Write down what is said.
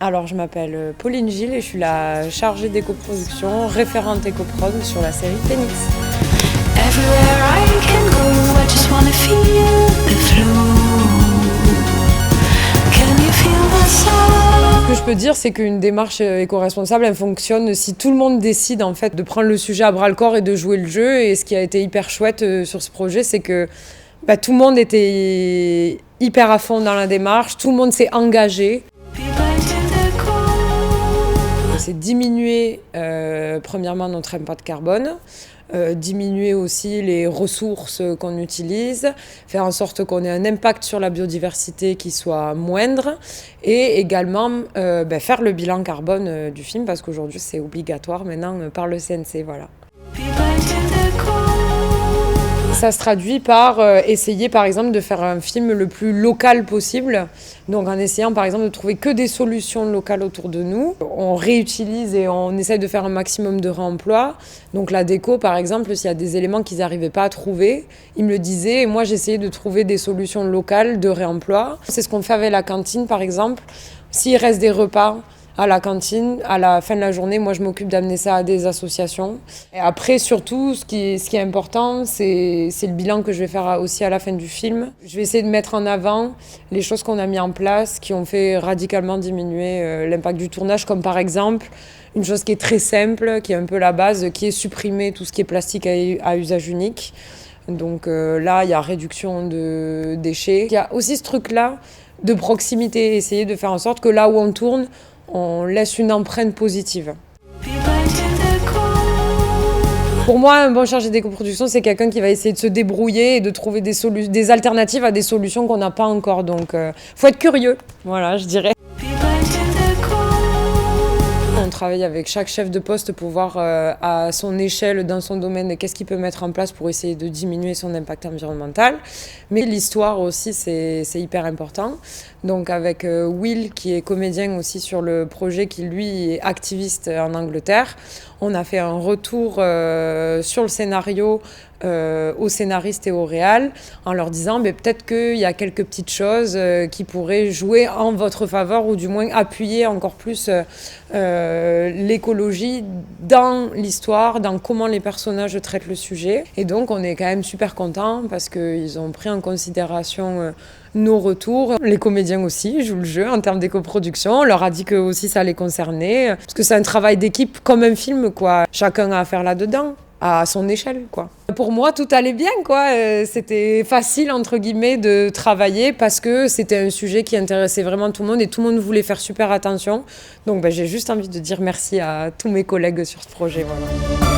Alors, je m'appelle Pauline Gilles et je suis la chargée d'éco-production, référente éco-prod sur la série Phoenix. Everywhere I can go, I just wanna feel the flow. Can you feel the sound? Ce que je peux dire, c'est qu'une démarche éco-responsable, elle fonctionne si tout le monde décide en fait de prendre le sujet à bras-le-corps et de jouer le jeu. Et ce qui a été hyper chouette sur ce projet, c'est que tout le monde était hyper à fond dans la démarche, tout le monde s'est engagé. C'est diminuer premièrement notre impact carbone, diminuer aussi les ressources qu'on utilise, faire en sorte qu'on ait un impact sur la biodiversité qui soit moindre et également faire le bilan carbone du film parce qu'aujourd'hui c'est obligatoire maintenant par le CNC. Voilà. Ça se traduit par essayer par exemple de faire un film le plus local possible, donc en essayant par exemple de trouver que des solutions locales autour de nous. On réutilise et on essaye de faire un maximum de réemploi. Donc la déco par exemple, s'il y a des éléments qu'ils n'arrivaient pas à trouver, ils me le disaient et moi j'essayais de trouver des solutions locales de réemploi. C'est ce qu'on fait avec la cantine par exemple. S'il reste des repas à la cantine, à la fin de la journée, moi je m'occupe d'amener ça à des associations. Et après surtout, ce qui est important, c'est le bilan que je vais faire aussi à la fin du film. Je vais essayer de mettre en avant les choses qu'on a mis en place, qui ont fait radicalement diminuer l'impact du tournage, comme par exemple une chose qui est très simple, qui est un peu la base, qui est supprimer tout ce qui est plastique à usage unique. Donc là, il y a réduction de déchets. Il y a aussi ce truc-là de proximité, essayer de faire en sorte que là où on tourne, on laisse une empreinte positive. Pour moi, un bon chargé d'éco-production, c'est quelqu'un qui va essayer de se débrouiller et de trouver des alternatives à des solutions qu'on n'a pas encore. Donc, faut être curieux, voilà, je dirais. On travaille avec chaque chef de poste pour voir à son échelle, dans son domaine, qu'est-ce qu'il peut mettre en place pour essayer de diminuer son impact environnemental. Mais l'histoire aussi, c'est hyper important. Donc avec Will, qui est comédien aussi sur le projet, qui lui est activiste en Angleterre, on a fait un retour sur le scénario aux scénaristes et au réal en leur disant peut-être qu'il y a quelques petites choses qui pourraient jouer en votre faveur ou du moins appuyer encore plus l'écologie dans l'histoire, dans comment les personnages traitent le sujet. Et donc on est quand même super contents parce qu'ils ont pris en considération nos retours. Les comédiens aussi jouent le jeu en termes d'éco-production. On leur a dit que aussi ça les concernait parce que c'est un travail d'équipe comme un film, quoi. Chacun a à faire là-dedans, à son échelle, quoi. Pour moi, tout allait bien, quoi. C'était facile, entre guillemets, de travailler parce que c'était un sujet qui intéressait vraiment tout le monde et tout le monde voulait faire super attention. Donc j'ai juste envie de dire merci à tous mes collègues sur ce projet. Voilà.